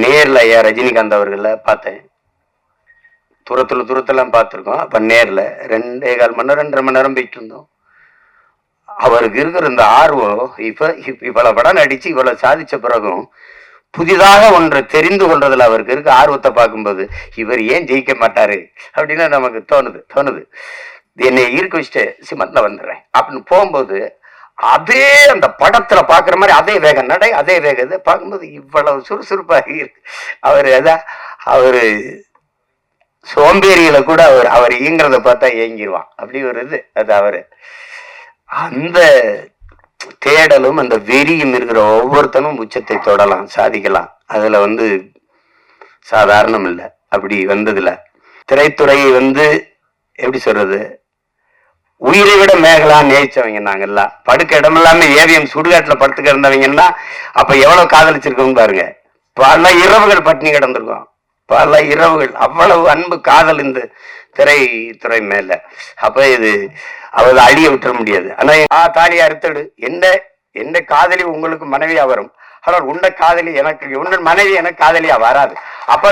நேர்ல ஐயா ரஜினிகாந்த் அவர்கள பார்த்தேன். தூரத்தெல்லாம் பார்த்துருக்கோம். அப்ப நேர்ல 2.25 மணி நேரம் 2.5 மணி நேரம் போயிட்டு இருந்தோம். அவருக்கு இருக்கிற இந்த ஆர்வம் இவ்வளவு படம் நடிச்சு இவ்வளவு சாதிச்ச பிறகும் புதிதாக ஒன்றை தெரிந்து கொள்றதுல அவருக்கு இருக்க ஆர்வத்தை பார்க்கும்போது இவர் ஏன் ஜெயிக்க மாட்டாரு அப்படின்னு நமக்கு தோணுது. என்னை ஈர்க்க வச்சுட்டு சிமந்த்ல வந்துடுறேன் அப்படின்னு போகும்போது அதே அந்த படத்துல பாக்குற மாதிரி அதே வேகம் நடை அதே வேகம் இது பார்க்கும்போது இவ்வளவு சுறுசுறுப்பாக இருக்கு. அவரு சோம்பேறியில கூட அவர் இயங்குறத பார்த்தா ஏங்கிடுவான். அப்படி ஒரு இது அது அவரு அந்த தேடலும் அந்த வெறியும் இருக்கிற ஒவ்வொருத்தனும் உச்சத்தை தொடலாம், சாதிக்கலாம். அதுல சாதாரணம் இல்லை. அப்படி வந்ததுல திரைத்துறையை எப்படி சொல்றது, உயிரை விட மேகலா நேசிச்சவங்க நாங்கெல்லாம். படுக்க இடமில்லாம ஏவிஎம் சுடுகாட்டுல படுத்துக்க இருந்தவங்கன்னா அப்ப எவ்வளவு காதலிச்சிருக்கோம் பாருங்க. பல இரவுகள் பட்டினி கிடந்திருக்கோம், பல இரவுகள். அவ்வளவு அன்பு காதல் இந்த திரைத்துறை மேல. அப்ப இது அவள் அழிய விட்டுற முடியாது. ஆனா தாலியை அறுத்தடு, என்ன காதலி உங்களுக்கு மனைவியா வரும், ஆனால் உன்ன காதலி எனக்கு, உன்ன மனைவி எனக்கு காதலியா வராது. அப்ப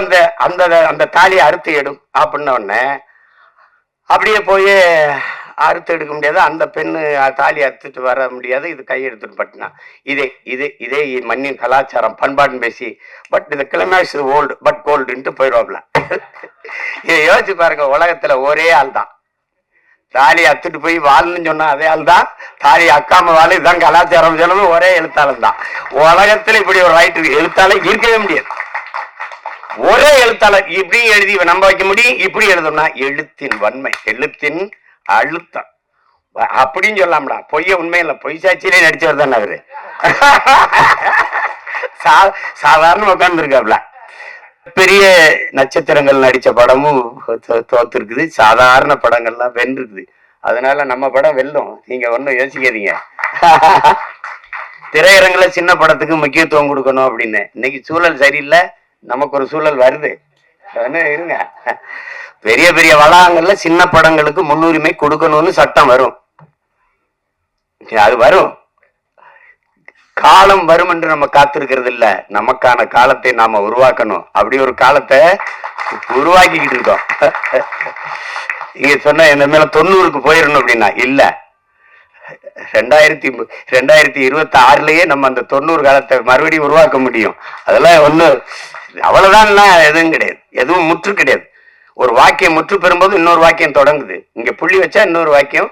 அந்த தாலியை அறுத்து எடும் அப்படின்ன உடனே அப்படியே போய் அறுத்து எடுக்க முடியாது. அந்த பெண்ணு தாலி அறுத்துட்டு வர முடியாது. இது கையெடுத்துட்டு பட்டினா இதே மண்ணின் கலாச்சாரம் பண்பாடுன்னு பேசி பட் இந்த கிளைமேக்ஸ் ஓல்டு பட் கோல்டுன்ட்டு போயிடுவாப்ல. இதை யோசிச்சு பாருங்க. உலகத்துல ஒரே ஆள் தான் தாலி அத்துட்டு போய் வாழ்ன்னு சொன்னா அதே ஆள் தான் தாலி அக்காம வாழ். இதுதான் கலாச்சாரம் சொல்லணும். ஒரே எழுத்தாளன் தான் உலகத்துல. இப்படி ஒரு ரைட்டு எழுத்தாளர் இருக்கவே முடியாது. ஒரே எழுத்தாளர் இப்படி எழுதி நம்ப வைக்க முடியும். இப்படி எழுதணும்னா எழுத்தின் வன்மை, எழுத்தின் அழுத்தம் அப்படின்னு சொல்லலாம்டா. பொய்ய உண்மை இல்லை, பொய் சாட்சியிலே நடிச்சவர் தானே அவரு. சாதாரண உட்கார்ந்து இருக்காப்ல. பெரிய நட்சத்திரங்கள் நடிச்ச படமும் தோத்துருக்குது, சாதாரண படங்கள்லாம் வென்றுக்குது. அதனால நம்ம படம் வெல்லும், நீங்க ஒன்னும் யோசிக்காதீங்க. திரையரங்குல சின்ன படத்துக்கு முக்கியத்துவம் கொடுக்கணும் அப்படின்னு. இன்னைக்கு சூழல் சரியில்லை, நமக்கு ஒரு சூழல் வருது. இருங்க, பெரிய பெரிய வளாகங்கள்ல சின்ன படங்களுக்கு முன்னுரிமை கொடுக்கணும்னு சட்டம் வரும். அது வரும், காலம் வரும் என்று நம்ம காத்திருக்கிறது இல்ல, நமக்கான காலத்தை நாம உருவாக்கணும். அப்படி ஒரு காலத்தை உருவாக்கிக்கிட்டு இருக்கோம். இங்க சொன்ன இந்த மேல 90க்கு போயிடணும் அப்படின்னா இல்ல, 2026லயே நம்ம அந்த 90 காலத்தை மறுபடியும் உருவாக்க முடியும். அதெல்லாம் அவ்வளவுதான், எதுவும் கிடையாது, எதுவும் முற்று கிடையாது. ஒரு வாக்கியம் முற்று பெறும்போது இன்னொரு வாக்கியம் தொடங்குது. இங்க புள்ளி வச்சா இன்னொரு வாக்கியம்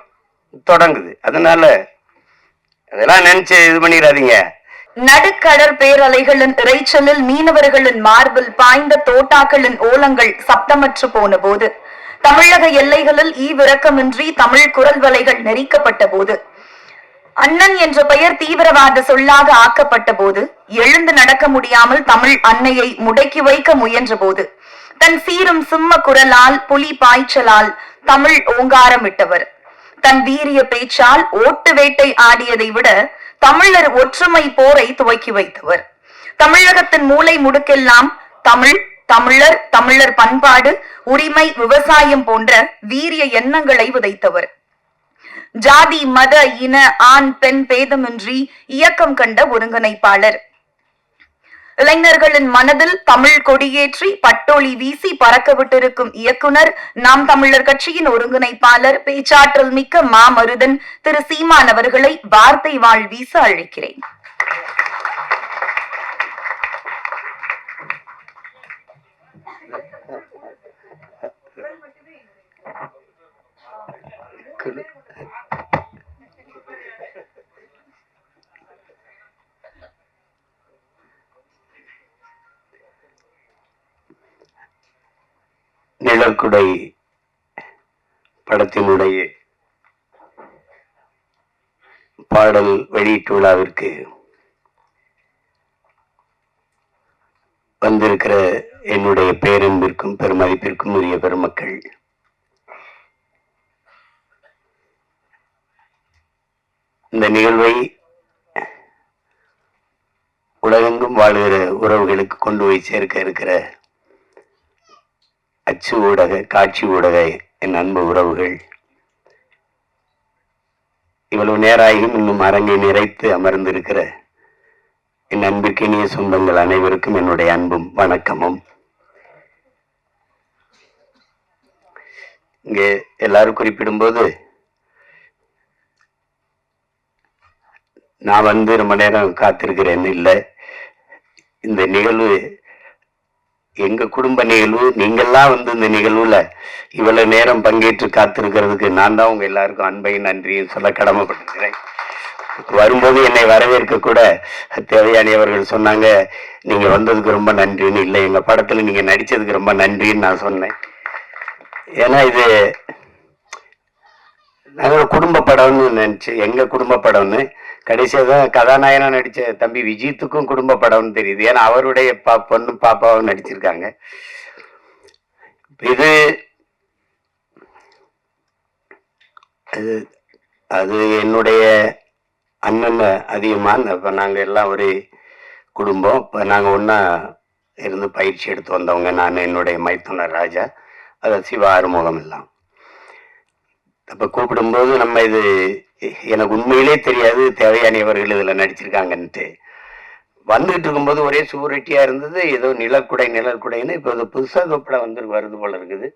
தொடங்குது. அதனால அதெல்லாம் நினைச்சு இது பண்ணிடாதீங்க. நடுக்கடற் பேரலைகளின் இறைச்சலில் மீனவர்களின் மார்பில் பாய்ந்த தோட்டாக்களின் ஓலங்கள் சப்தமற்று போன போது, தமிழக எல்லைகளில் ஈவிரக்கமின்றி தமிழ் குரல் வலைகள் நெரிக்கப்பட்ட போது, அண்ணன் என்ற பெயர் தீவிரவாத சொல்லாக ஆக்கப்பட்ட போது, எழுந்து நடக்க முடியாமல் தமிழ் அன்னையை முடக்கி வைக்க முயன்ற போது, தன் சீரும் சிம்ம குரலால் புலி பாய்ச்சலால் தமிழ் ஓங்காரமிட்டவர், தன் வீரிய பேச்சால் ஓட்டு வேட்டை ஆடியதை விட தமிழர் ஒற்றுமை போரை துவக்கி வைத்தவர், தமிழகத்தின் மூலை முடுக்கெல்லாம் தமிழ், தமிழர், தமிழர் பண்பாடு, உரிமை, விவசாயம் போன்ற வீரிய எண்ணங்களை விதைத்தவர், ஜாதி மத இன ஆண் பெண் பேதமின்றி இயக்கம் கண்ட ஒருங்கிணைப்பாளர், இளைஞர்களின் மனதில் தமிழ் கொடியேற்றி பட்டொளி வீசி பறக்க விட்டிருக்கும் இயக்குனர், நாம் தமிழர் கட்சியின் ஒருங்கிணைப்பாளர், பேச்சாற்றல் மிக்க மாமருதன் திரு சீமான் அவர்களை வார்த்தை வாழ் வீச அழைக்கிறேன். நிழற்குடை படத்தினுடைய பாடல் வெளியீட்டு விழாவிற்கு வந்திருக்கிற என்னுடைய பேரன்பிற்கும் பெருமதிப்பிற்கும் உரிய பெருமக்கள், இந்த நிகழ்வை உலகெங்கும் வாழ்கிற உறவுகளுக்கு கொண்டு போய் சேர்க்க இருக்கிற அச்சு ஊடக, காட்சி ஊடக என் அன்பு உறவுகள், இவ்வளவு நேராயும் இன்னும் அரங்கை நிறைத்து அமர்ந்திருக்கிற என் அன்பிற்கினிய சொந்தங்கள் அனைவருக்கும் என்னுடைய அன்பும் வணக்கமும். இங்கே எல்லாரும் குறிப்பிடும்போது நான் ரொம்ப நேரம் காத்திருக்கிறேன்னு இல்லை. இந்த நிகழ்வு எங்க குடும்ப நிகழ்வு. நீங்கெல்லாம் இந்த நிகழ்வுல இவ்வளவு நேரம் பங்கேற்று காத்திருக்கிறதுக்கு நான் தான் உங்க எல்லாருக்கும் அன்பையும் நன்றியும் சொல்ல கடமைப்பட்டிருக்கிறேன். வரும்போது என்னை வரவேற்க கூட தேவயானி அவர்கள் சொன்னாங்க, நீங்க வந்ததுக்கு ரொம்ப நன்றின்னு. இல்லை, எங்க படத்துல நீங்க நடிச்சதுக்கு ரொம்ப நன்றின்னு நான் சொன்னேன். ஏன்னா இது நாங்கள் குடும்ப படம்னு நினைச்சு, எங்க குடும்ப படம்னு கடைசியாக தான் கதாநாயகனா நடிச்ச தம்பி விஜித்துக்கும் குடும்ப படம்னு தெரியுது. ஏன்னா அவருடைய பொண்ணு பாப்பாவும் நடிச்சிருக்காங்க. இது அது என்னுடைய அண்ணன் அதிகமான. இப்போ நாங்கள் எல்லாம் ஒரு குடும்பம். இப்போ நாங்கள் ஒன்றா இருந்து பயிற்சி எடுத்து வந்தவங்க. நான், என்னுடைய மைத்துனர் ராஜா, அதை சிவா ஆறுமுகம் எல்லாம். அப்போ கூப்பிடும்போது நம்ம இது எனக்கு உண்மையிலே தெரியாது தேவயானி அவர்கள் இதில் நடிச்சிருக்காங்கன்ட்டு. வந்துகிட்டு இருக்கும்போது ஒரே சுவரொட்டியாக இருந்தது. ஏதோ நிழற்குடைன்னு இப்போ அது புதுசாக படம் வருது போல இருக்குது.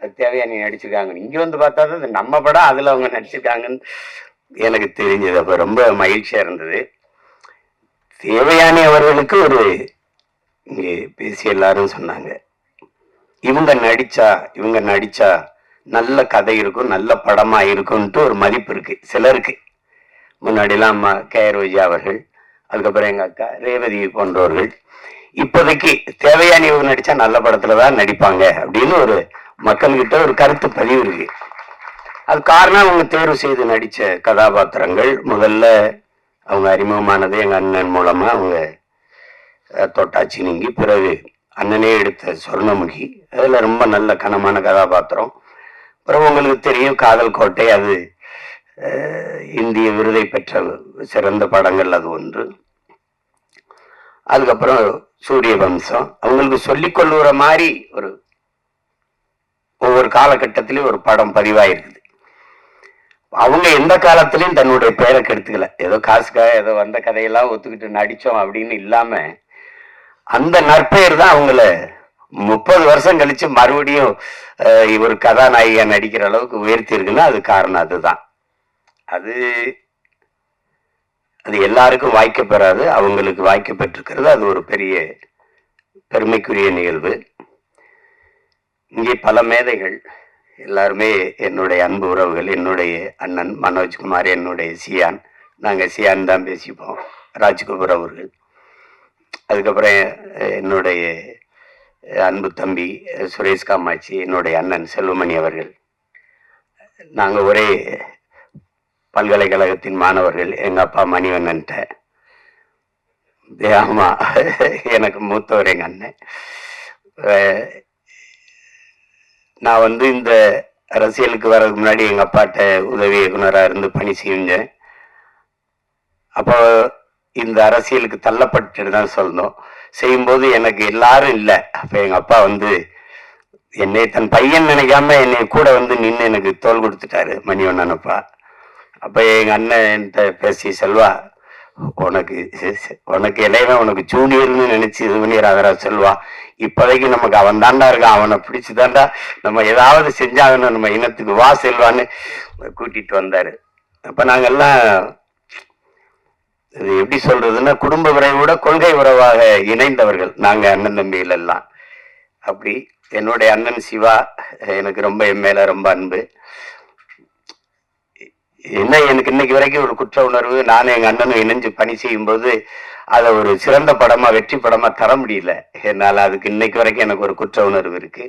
அது தேவயானி நடிச்சிருக்காங்க. இங்கே வந்து பார்த்தா தான் அது நம்ம படம், அதில் அவங்க நடிச்சிருக்காங்கன்னு எனக்கு தெரிஞ்சது. அப்போ ரொம்ப மகிழ்ச்சியாக இருந்தது. தேவயானி அவர்களுக்கு ஒரு இங்கே பேசி எல்லாரும் சொன்னாங்க, இவங்க நடிச்சா நல்ல கதை இருக்கும், நல்ல படமா இருக்கும்ட்டு ஒரு மதிப்பு இருக்கு சிலருக்கு. முன்னாடிலாம் அம்மா கேஆர் விஜயா அவர்கள், அதுக்கப்புறம் எங்க அக்கா ரேவதி போன்றவர்கள், இப்போதைக்கு தேவயானி இவங்க நடிச்சா நல்ல படத்துலதான் நடிப்பாங்க அப்படின்னு ஒரு மக்கள்கிட்ட ஒரு கருத்து பதிவு இருக்கு. அது காரணம் அவங்க தேர்வு செய்து நடிச்ச கதாபாத்திரங்கள். முதல்ல அவங்க அறிமுகமானது எங்க அண்ணன் மூலமா. அவங்க தொட்டாச்சி நீங்கி, பிறகு அண்ணனே எடுத்த சொர்ணமுகி, அதுல ரொம்ப நல்ல கனமான கதாபாத்திரம். அப்புறம் உங்களுக்கு தெரியும் காதல் கோட்டை, அது இந்திய விருதை பெற்ற சிறந்த படங்கள் அது ஒன்று. அதுக்கப்புறம் சூரிய வம்சம். அவங்களுக்கு சொல்லிக் கொள்ளுற மாதிரி ஒவ்வொரு காலகட்டத்திலையும் ஒரு படம் பதிவாயிருக்குது. அவங்க எந்த காலத்திலையும் தன்னுடைய பெயரை கெடுத்துக்கல. ஏதோ காசுக்காக ஏதோ வந்த கதையெல்லாம் ஒத்துக்கிட்டு நடிச்சோம் அப்படின்னு இல்லாம, அந்த நற்பெயர் தான் அவங்கள 30 வருஷம் கழிச்சு மறுபடியும் இவர் கதாநாயகியா நடிக்கிற அளவுக்கு உயர்த்தி இருக்குன்னா அது காரணம் அதுதான். அது எல்லாருக்கும் வாய்க்க பெறாது, அவங்களுக்கு வாய்க்க பெற்றிருக்கிறது. அது ஒரு பெரிய பெருமைக்குரிய நிகழ்வு. இங்கே பல மேதைகள் எல்லாருமே என்னுடைய அன்பு உறவுகள். என்னுடைய அண்ணன் மனோஜ்குமார், என்னுடைய சியான், நாங்கள் சியான் தான் பேசிப்போம், ராஜ்குமார் அவர்கள். அதுக்கப்புறம் என்னுடைய அன்பு தம்பி சுரேஷ் காமாட்சி, என்னுடைய அண்ணன் செல்வமணி அவர்கள். நாங்கள் ஒரே பல்கலைக்கழகத்தின் மாணவர்கள். எங்கள் அப்பா மணிவண்ணன்ட்ட, ஆமா, எனக்கு மூத்தவர் எங்கள் அண்ணன். நான் இந்த அரசியலுக்கு வர்றதுக்கு முன்னாடி எங்கள் அப்பாட்ட உதவி இயக்குனராக இருந்து பணி செஞ்சேன். அப்போ இந்த அரசியலுக்கு தள்ளப்பட்டு தான் சொல்லணும். செய்யும்போது எனக்கு எல்லாரும் இல்லை. அப்போ எங்கள் அப்பா என்னை தன் பையன் நினைக்காம என்னை கூட நின்று எனக்கு தோல் கொடுத்துட்டாரு, மணிவண்ணன் அப்பா. அப்போ எங்கள் அண்ணன்ட்ட பேசி, செல்வா, உனக்கு இளையவன், உனக்கு ஜூனியர்னு நினைச்சு இது பண்ணிடுறாதரா செல்வா, இப்போதைக்கு நமக்கு அவன் தாண்டா இருக்கான், அவனை பிடிச்சுதாண்டா நம்ம ஏதாவது செஞ்சாகணும் நம்ம இனத்துக்கு, வா செல்வான்னு கூட்டிட்டு வந்தாரு. அப்ப நாங்கெல்லாம் இது எப்படி சொல்றதுன்னா, குடும்ப உறவோட கொள்கை உறவாக இணைந்தவர்கள் நாங்க அண்ணன் தம்பிகள் எல்லாம். அப்படி என்னுடைய அண்ணன் சிவா எனக்கு ரொம்ப என் மேல ரொம்ப அன்பு. என்ன, எனக்கு இன்னைக்கு வரைக்கும் ஒரு குற்ற உணர்வு. நானும் எங்க அண்ணனும் இணைஞ்சு பணி செய்யும் போது அதை ஒரு சிறந்த படமா வெற்றி படமா தர முடியல என்னால. அதுக்கு இன்னைக்கு வரைக்கும் எனக்கு ஒரு குற்ற உணர்வு இருக்கு.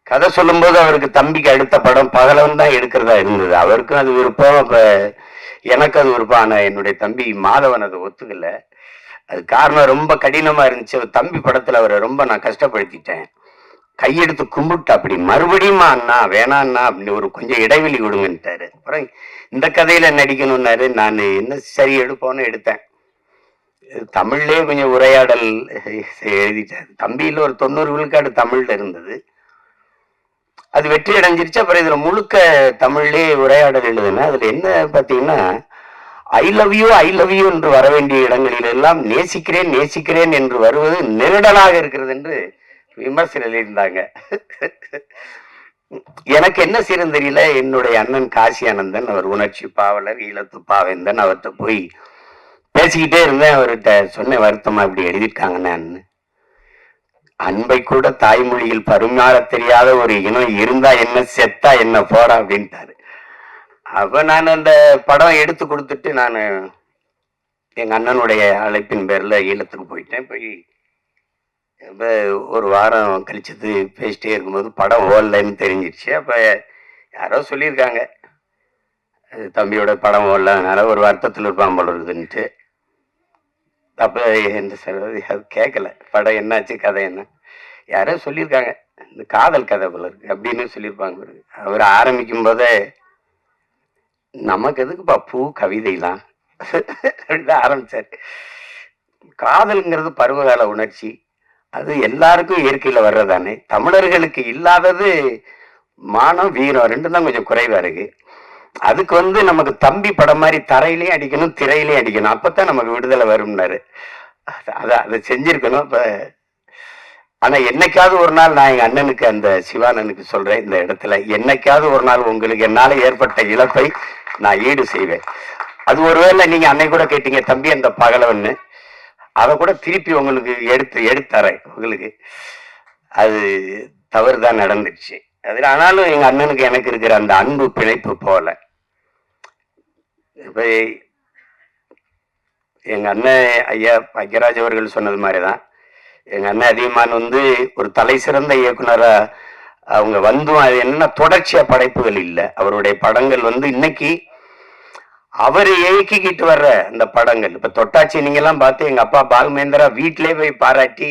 கதை சொல்லும் போது அவருக்கு தம்பிக்கு அடுத்த படம் பகலவன் தான் எடுக்கிறதா இருந்தது. அவருக்கும் அது விருப்பம், அப்ப எனக்கு அது விருப்பம். ஆனா என்னுடைய தம்பி மாதவன் அதை ஒத்துக்கல. அது காரணம் ரொம்ப கடினமா இருந்துச்சு. தம்பி படத்துல அவரை ரொம்ப நான் கஷ்டப்படுத்திட்டேன். கையெடுத்து கும்பிட்டு அப்படி மறுபடியும் அண்ணா வேணான்னா அப்படின்னு ஒரு கொஞ்சம் இடைவெளி கொடுங்கன்ட்டாரு. அப்புறம் இந்த கதையில நடிக்கணும்னாரு. நான் என்ன சரி எடுப்போன்னு எடுத்தேன். தமிழ்லயே கொஞ்சம் உரையாடல் எழுதிட்டாரு. தம்பியில ஒரு 90 விழுக்காடு தமிழ்ல இருந்தது. அது வெற்றி அடைஞ்சிருச்சு. அப்புறம் இதுல முழுக்க தமிழ்லயே உரையாடல் எழுதுனேன். அதுல என்ன பாத்தீங்கன்னா, ஐ லவ் யூ என்று வர வேண்டிய இடங்களில் எல்லாம் நேசிக்கிறேன் நேசிக்கிறேன் என்று வருவது நெருடலாக இருக்கிறது என்று விமர்சனம் எழுதியிருந்தாங்க. எனக்கு என்ன செய்யணும் தெரியல. என்னுடைய அண்ணன் காசி ஆனந்தன், அவர் உணர்ச்சி பாவலர், ஈழத்து பாவேந்தன், அவர்கிட்ட போய் பேசிக்கிட்டே இருந்தேன். அவர்கிட்ட சொன்ன வருத்தமா இப்படி எழுதியிருக்காங்கன்னு. அன்பை கூட தாய்மொழியில் பரிமாற தெரியாத ஒரு இனம் இருந்தா என்ன, செத்தா என்ன, போடா அப்படின்ட்டாரு. அப்ப நான் அந்த படம் எடுத்து கொடுத்துட்டு நான் எங்க அண்ணனுடைய அழைப்பின் பேர்ல ஈழத்துக்கு போயிட்டேன். போய் இப்போ ஒரு வாரம் கழிச்சது பேசிட்டே இருக்கும்போது படம் ஓடலன்னு தெரிஞ்சிருச்சு. அப்போ யாரோ சொல்லியிருக்காங்க, தம்பியோட படம் ஓடலனால ஒரு வருத்தத்தில் இருப்பான் போல இருக்குதுன்ட்டு. அப்போ என்ன சொல்றது, அது கேட்கல. படம் என்னாச்சு, கதை என்ன, யாரோ சொல்லியிருக்காங்க, இந்த காதல் கதை போல இருக்கு அப்படின்னு சொல்லியிருப்பாங்க. அவர் ஆரம்பிக்கும் போதே நமக்கு எதுக்குப்பா பூ கவிதைலாம் அப்படிதான் ஆரம்பிச்சாரு. காதல்ங்கிறது பருவகால உணர்ச்சி, அது எல்லாருக்கும் இயற்கையில வர்றதானே. தமிழர்களுக்கு இல்லாதது மானம் வீரம் ரெண்டும் தான் கொஞ்சம் குறைவா இருக்கு. அதுக்கு நமக்கு தம்பி படம் மாதிரி தரையிலையும் அடிக்கணும் திரையிலையும் அடிக்கணும், அப்பதான் நமக்கு விடுதலை வரும்னாரு. அதை செஞ்சிருக்கணும். அப்ப ஆனா என்னைக்காவது ஒரு நாள் நான் எங்க அண்ணனுக்கு, அந்த சிவானனுக்கு சொல்றேன் இந்த இடத்துல, என்னைக்காவது ஒரு நாள் உங்களுக்கு என்னால ஏற்பட்ட இழப்பை நான் ஈடு செய்வேன். அது ஒருவேளை நீங்க அன்னை கூட கேட்டீங்க தம்பி அந்த பகலவன்னு, அதை கூட திருப்பி உங்களுக்கு எடுத்தரேன் உங்களுக்கு. அது தவறுதான் நடந்துச்சு அதுல. ஆனாலும் எங்க அண்ணனுக்கு எனக்கு இருக்கிற அந்த அன்பு பிணைப்பு போல. இப்ப எங்க அண்ணன் ஐயா பாக்கியராஜ் அவர்கள் சொன்னது மாதிரிதான், எங்க அண்ணன் அதிகமான ஒரு தலை சிறந்த இயக்குனரா அவங்க அது என்ன தொடர்ச்சியா படைப்புகள் இல்லை. அவருடைய படங்கள் இன்னைக்கு அவர் இயக்கிக்கிட்டு வர்ற அந்த படங்கள், இப்ப தொட்டாச்சி நீங்க எல்லாம் பார்த்து எங்க அப்பா பால்மேந்திரா வீட்டிலே போய் பாராட்டி,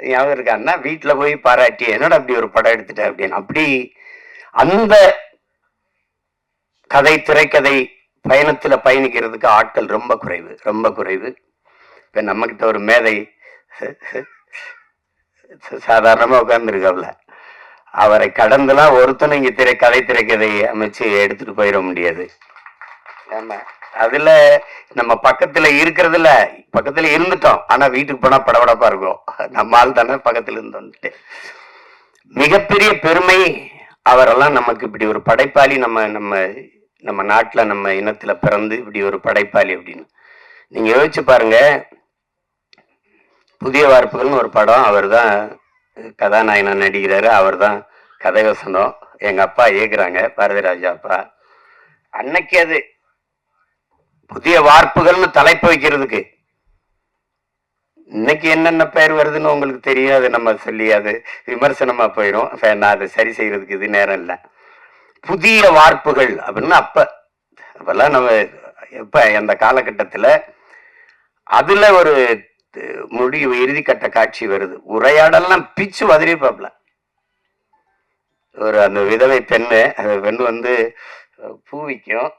ஞாபகம் இருக்காருன்னா வீட்டுல போய் பாராட்டி, என்னோட அப்படி ஒரு படம் எடுத்துட்டேன் அப்படின்னு. அப்படி அந்த கதை திரைக்கதை பயணத்துல பயணிக்கிறதுக்கு ஆட்கள் ரொம்ப குறைவு, ரொம்ப குறைவு. இப்ப நம்ம கிட்ட ஒரு மேதை சாதாரணமா உட்கார்ந்துருக்கல, அவரை கடந்துலாம் ஒருத்தனும் இங்க கதை திரைக்கதை அமைச்சு எடுத்துட்டு போயிட முடியாது. ஆமா, அதுல நம்ம பக்கத்துல இருக்கிறதுல பக்கத்துல இருந்துட்டோம், ஆனா வீட்டுக்கு போனா படபடப்பா இருக்கும். நம்ம ஆள் தானே பக்கத்துல இருந்து வந்துட்டு. மிகப்பெரிய பெருமை அவரெல்லாம் நமக்கு இப்படி ஒரு படைப்பாளி, நம்ம நம்ம நம்ம நாட்டுல நம்ம இனத்துல பிறந்து இப்படி ஒரு படைப்பாளி அப்படின்னு நீங்க யோசிச்சு பாருங்க. புதிய வார்ப்புகள்னு ஒரு படம், அவர் தான் கதாநாயகனா நடிக்கிறாரு, அவர் தான் கதை வசனம், எங்க அப்பா இயக்குறாங்க, பாரதிராஜா அப்பா. அன்னைக்கு அது புதிய வார்ப்புகள்னு தலைப்பு வைக்கிறதுக்கு இன்னைக்கு என்னென்ன பெயர் வருதுன்னு உங்களுக்கு தெரியும். அது நம்ம சொல்லி அது விமர்சனமா போயிடும். நான் அதை சரி செய்யறதுக்கு இது நேரம் இல்லை. புதிய வார்ப்புகள் அப்படின்னு அப்பெல்லாம் நம்ம எப்ப அந்த காலகட்டத்துல அதுல ஒரு முடிவு இறுதிக்கட்ட காட்சி வருது. உரையாடலாம் பிச்சு வதறிப்பாப்ல. ஒரு அந்த விதவை பெண்ணு, அந்த பெண்ணு பூவிக்கும்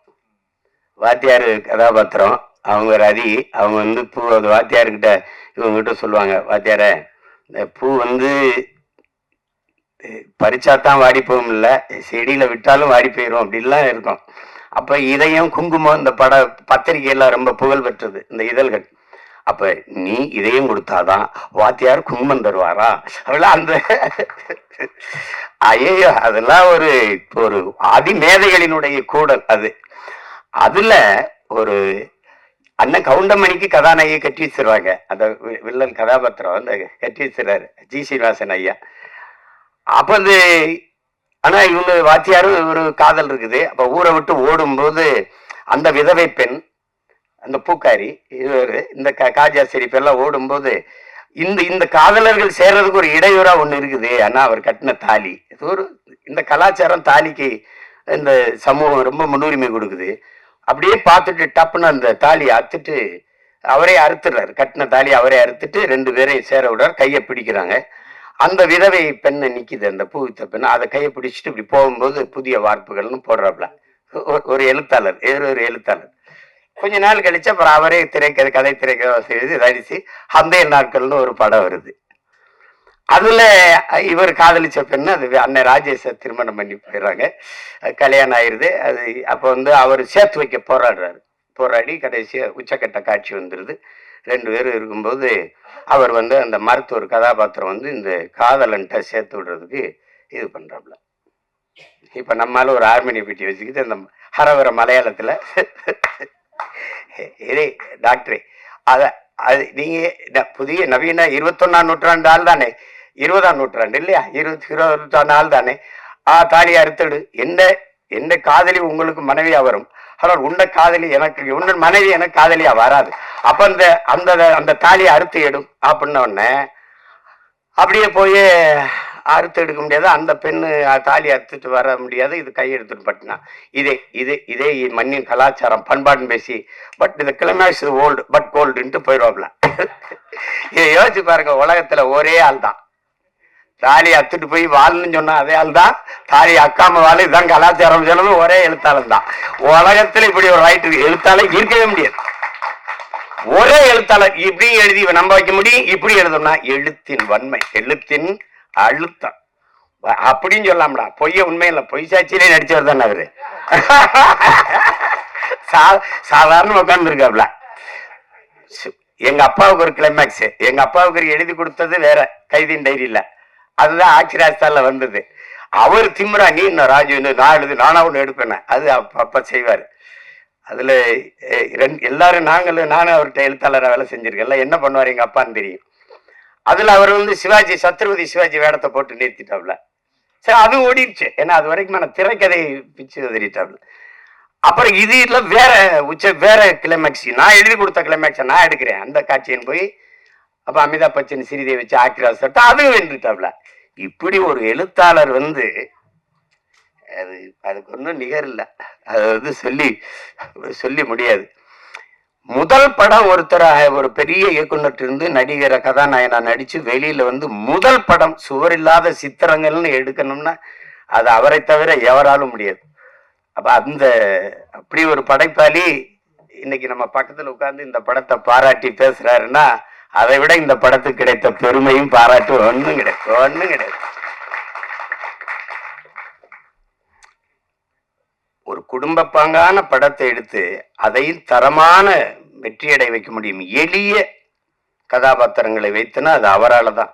வாத்தியாரு கதாபாத்திரம், அவங்க ரதி, அவங்க பூ அது வாத்தியாருக்கிட்ட இவங்ககிட்ட சொல்லுவாங்க, வாத்தியார இந்த பூ பறிச்சாத்தான் வாடி போகும், இல்லை செடியில விட்டாலும் வாடி போயிடும் அப்படின்லாம் இருக்கும். அப்ப இதயம் குங்குமம் இந்த பத்திரிகையெல்லாம் ரொம்ப புகழ் பெற்றது இந்த இதழ்கள். அப்ப நீ இதையும் கொடுத்தாதான் வாத்தியார் குங்குமம் தருவாரா அப்படிலாம் அந்த ஐயோ, அதெல்லாம் ஒரு ஒரு அதிமேதைகளினுடைய கூடல் அது. அதுல ஒரு அண்ணன் கவுண்டமணிக்கு கதாநாயகி கட்டி வச்சிருவாங்க, அந்த வில்லன் கதாபாத்திரம் அந்த கட்டி வச்சிருக்காரு ஜி சீனிவாசன் ஐயா. அப்ப ஆனா இவங்க வாத்தியாரும் ஒரு காதல் இருக்குது. அப்ப ஊரை விட்டு ஓடும்போது அந்த விதவை பெண், அந்த பூக்காரி, இந்த காஜா ஷெரீப் எல்லாம் ஓடும்போது இந்த காதலர்கள் சேர்றதுக்கு ஒரு இடையூறா ஒண்ணு இருக்குது. ஆனா அவர் கட்டின தாலி, இந்த கலாச்சாரம் தாலிக்கு இந்த சமூகம் ரொம்ப முன்னுரிமை கொடுக்குது. அப்படியே பார்த்துட்டு டப்புன்னு அந்த தாலியை அறுத்துட்டு அவரே அறுத்துடுறாரு. கட்டின தாலி அவரே அறுத்துட்டு ரெண்டு பேரையும் சேர விடுறாரு, கையை பிடிக்கிறாங்க. அந்த விதவை பெண்ணை நிக்குது, அந்த பூவித்த பெண்ணை, அதை கையை பிடிச்சிட்டு இப்படி போகும்போது புதிய வார்ப்புகள்னு போடுறாப்புல ஒரு எழுத்தாளர், ஒரு எழுத்தாளர். கொஞ்ச நாள் கழிச்சு அப்புறம் அவரே கதை திரைக்கதை நடிச்சு அந்த நாட்கள்னு ஒரு படம் வருது. அதுல இவர் காதலிச்ச பெண்ணு அது அண்ணன் ராஜேஷ திருமணம் பண்ணி போயிடுறாங்க, கல்யாணம் ஆயிருது. அது அப்ப அவர் சேர்த்து வைக்க போராடுறாரு. போராடி கடைசியாக உச்சக்கட்ட காட்சி வந்துடுது. 2 பேரும் இருக்கும்போது அவர் வந்து அந்த மருத்துவர் கதாபாத்திரம் வந்து இந்த காதலன்ட்ட சேர்த்து விடுறதுக்கு இது பண்ணுறாப்புல. இப்போ நம்மளால ஒரு ஹார்மோனிய பெட்டி வச்சுக்கிட்டு அந்த ஹரவர மலையாளத்தில் இதே டாக்டரே அதை அது நீங்கள் புதிய நவீன 21ஆம் நூற்றாண்டு ஆள் தானே, 20ஆம் நூற்றாண்டு இல்லையா, 20 நூற்றாண்டு ஆள் தானே, தாலியை அறுத்தடு, எந்த காதலி உங்களுக்கு மனைவியா வரும், ஆனால் உன்ன காதலி எனக்கு, உன்ன மனைவி எனக்கு காதலியா வராது, அப்ப அந்த அந்த அந்த தாலியை அறுத்து எடும் அப்படின்ன உடனே அப்படியே போய் அறுத்து எடுக்க முடியாது. அந்த பெண்ணு தாலி அறுத்துட்டு வர முடியாது. இது கையெடுத்துட்டு பட்டினா இதே மண்ணின் கலாச்சாரம் பண்பாடுன்னு பேசி பட் இந்த கிளைமேக்ஸ் ஓல்டு பட் கோல்டுன்ட்டு போயிடுவாப்ல. இதை யோசிச்சு பாருங்க, உலகத்துல ஒரே ஆள் தான் தாலி அத்துட்டு போய் வாழ்ன்னு சொன்னா அதே ஆள் தான், தாலி அக்காம வாழ் இதுதான் கலாச்சாரம் சொல்லணும் ஒரே எழுத்தாளன் தான். உலகத்துல இப்படி ஒரு ரைட்டு எழுத்தாளர் இருக்கவே முடியாது. ஒரே எழுத்தாளர் இப்படி எழுதி நம்ப வைக்க முடியும். இப்படி எழுதணும்னா எழுத்தின் வன்மை, எழுத்தின் அழுத்தம் அப்படின்னு சொல்லாம்டா. பொய்ய உண்மையில பொய் சாட்சியிலே நடிச்சவர் தானே அவரு. சாதாரண உட்கார்ந்து இருக்காப்ல. எங்க அப்பாவுக்கு ஒரு கிளைமேக்ஸ், எங்க அப்பாவுக்கு எழுதி கொடுத்தது வேற, கைதின் டைரியில, அதுதான் ஆட்சிராஜ்தான்ல வந்தது. அவர் திமுறா, நீ இன்னும் ராஜு நான் எழுது, நானா ஒண்ணு எடுப்பேன், அது அப்ப செய்வாரு. அதுல எல்லாரும் நானும் அவர்கிட்ட எழுத்தாளராக வேலை செஞ்சிருக்கேன். எல்லாம் என்ன பண்ணுவார் எங்க அப்பான்னு தெரியும். அதுல அவர் வந்து சிவாஜி, சத்ரபதி சிவாஜி வேடத்தை போட்டு நிறுத்திட்டாப்ல. சரி, அது ஓடிடுச்சு. ஏன்னா அது வரைக்கும் நான் திரைக்கதை பிச்சு உதறிட்டாப்ல. அப்புறம் இதுல வேற கிளைமேக்ஸ், நான் எழுதி கொடுத்த கிளைமேக்ஸை நான் எடுக்கிறேன் அந்த காட்சின்னு போய் அப்ப அமிதாப் பச்சன் ஸ்ரீதேவி வச்சு ஆக்கிராஸ் சட்டம் அதுவும் வென்றுட்டாப்ல. இப்படி ஒரு எழுத்தாளர் வந்து அதுக்கு ஒன்றும் நிகர் இல்லை. அது வந்து சொல்லி முடியாது. முதல் படம் ஒரு பெரிய இயக்குனர் இருந்து நடிகரை கதாநாயகனா நடிச்சு வெளியில வந்து முதல் படம் சுவரில்லாத சித்திரங்கள்னு எடுக்கணும்னா அது அவரை தவிர எவராலும் முடியாது. அப்ப அப்படி ஒரு படைப்பாளி இன்னைக்கு நம்ம பக்கத்துல உட்கார்ந்து இந்த படத்தை பாராட்டி பேசுறாருன்னா அதை விட இந்த படத்துக்கு கிடைத்த பெருமையும் பாராட்டு ஒண்ணும் கிடையாது. ஒரு குடும்ப பாங்கான படத்தை எடுத்து அதையும் தரமான வெற்றியடை வைக்க முடியும். எளிய கதாபாத்திரங்களை வைத்துனா அது அவரால் தான்.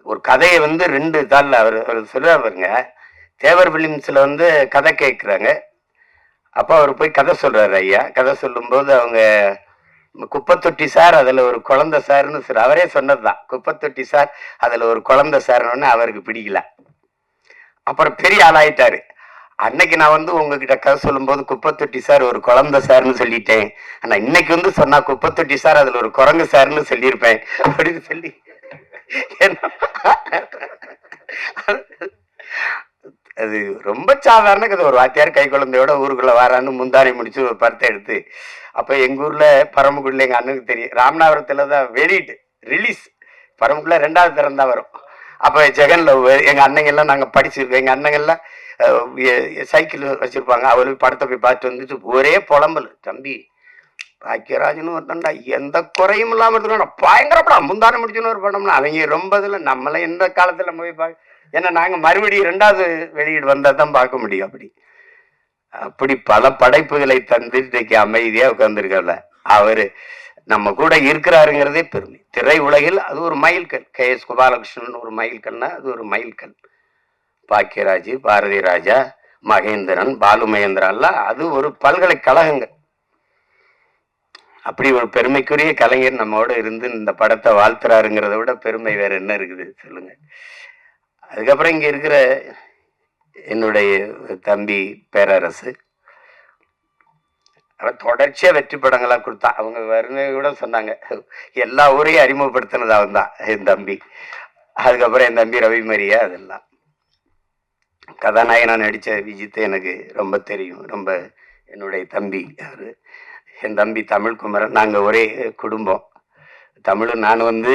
ஒரு கதையை வந்து 2 தாள்ல அவர் சொல்லுவாருங்க. தேவர் பிலிம்ஸ்ல வந்து கதை கேட்குறாங்க. அப்போ அவர் போய் கதை சொல்றாரு. ஐயா கதை சொல்லும்போது அவங்க குப்பத்தொட்டி சார் அதுல ஒரு குழந்தை சார்னு அவரே சொன்னதுதான். குப்பத்தொட்டி சார் அதுல ஒரு குழந்தை சார்னு அவருக்கு பிடிக்கல. அப்புறம் பெரிய ஆளாயிட்டாரு. அன்னைக்கு நான் வந்து உங்ககிட்ட கதை சொல்லும் போது குப்பத்தொட்டி சார் ஒரு குழந்தை சார்னு சொல்லிட்டேன், ஆனா இன்னைக்கு வந்து சொன்னா குப்பத்தொட்டி சார் அதுல ஒரு குரங்கு சார்னு சொல்லியிருப்பேன் அப்படின்னு சொல்லி அது ரொம்ப சாதாரண கதை. ஒரு வாத்தியார் கை குழந்தையோட ஊருக்குள்ள வாரான்னு முந்தானை முடிச்சு ஒரு படத்தை எடுத்து, அப்ப எங்க ஊர்ல பரமக்குடியில எங்க அண்ணனுக்கு தெரியும், ராமநாதபுரத்துலதான் வெளியிட்டு ரிலீஸ், பரமக்குடியில 2வது தரம் தான் வரும். அப்ப ஜெகன்ல எங்க அண்ணங்க எல்லாம் நாங்க படிச்சிருக்கோம். எங்க அண்ணங்க எல்லாம் சைக்கிள் வச்சிருப்பாங்க. அவளுக்கு படத்தை போய் பார்த்துட்டு வந்துட்டு ஒரே புலம்பல், தம்பி பாக்கியராஜன்னு ஒருத்தன்டா எந்த குறையும் இல்லாம எடுத்துக்கணும், பயங்கர படம், முந்தானை முடிச்சுன்னு ஒரு படம்னா அவங்க ரொம்ப இதுல நம்மள எந்த காலத்துல போய் பார்க்க, ஏன்னா நாங்க மறுபடியும் 2வது வெளியீடு வந்தா தான் பார்க்க முடியும். அப்படி பல படைப்புகளை தந்து இன்னைக்கு அமைதியா உட்கார்ந்துருக்கல அவரு நம்ம கூட இருக்கிறாருங்கிறதே பெருமை. திரை உலகில் அது ஒரு மைல்கல். KS கோபாலகிருஷ்ணன் ஒரு மைல்கல்னா அது ஒரு மைல்கல். பாக்கியராஜ், பாரதி ராஜா, மகேந்திரன், பாலு மகேந்திரன்லாம் அது ஒரு பல்கலைக்கழகங்கள். அப்படி ஒரு பெருமைக்குரிய கலைஞர் நம்மோட இருந்து இந்த படத்தை வாழ்த்துறாருங்கிறத விட பெருமை வேற என்ன இருக்குது சொல்லுங்க. அதுக்கப்புறம் இங்க இருக்கிற என்னுடைய தம்பி பேரரசு, அவன் தொடர்ச்சியா வெற்றி படங்களா கொடுத்தா. அவங்க வருணை கூட சொன்னாங்க, எல்லா ஊரையும் அறிமுகப்படுத்தினது அவன் தான் என் தம்பி. அதுக்கப்புறம் என் தம்பி ரவி மரியா, அதெல்லாம் கதாநாயகனா நடிச்ச விஜித் எனக்கு ரொம்ப தெரியும். ரொம்ப என்னுடைய தம்பி அவரு. என் தம்பி தமிழ்குமரன், நாங்க ஒரே குடும்பம். தமிழ் நான் வந்து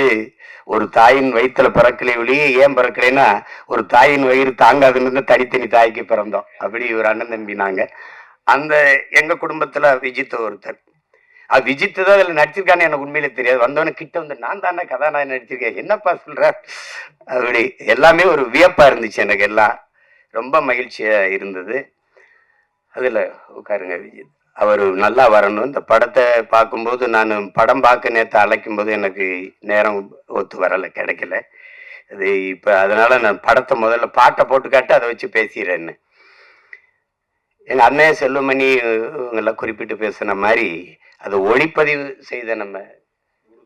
ஒரு தாயின் வயிற்றுல பிறக்கலை ஒழிய, ஏன் பிறக்கலைன்னா ஒரு தாயின் வயிறு தாங்காதுன்னு தனித்தனி தாய்க்கு பிறந்தோம். அப்படி ஒரு அண்ணன் தம்பி நாங்க. எங்க குடும்பத்துல விஜித் ஒருத்தர். விஜித் தான் அதுல நடிச்சிருக்கான்னு எனக்கு உண்மையிலே தெரியாது. வந்தவன கிட்ட வந்து நான் தானே கதாநாயகன் நடிச்சிருக்கேன், என்னப்பா சொல்ற, அப்படி எல்லாமே ஒரு வியப்பா இருந்துச்சு எனக்கு. எல்லாம் ரொம்ப மகிழ்ச்சியா இருந்தது. அதுல உட்காருங்க விஜித். அவர் நல்லா வரணும். இந்த படத்தை பார்க்கும்போது நான் படம் பார்க்க நேற்று அழைக்கும் போது எனக்கு நேரம் ஒத்து வரலை, கிடைக்கல. அது இப்போ அதனால நான் படத்தை முதல்ல பாட்டை போட்டு காட்டு அதை வச்சு பேசிடுறேன்னு. எங்கள் அண்ணன் செல்வமணி இவங்கெல்லாம் குறிப்பிட்டு பேசுன மாதிரி அதை ஒளிப்பதிவு செய்த நம்ம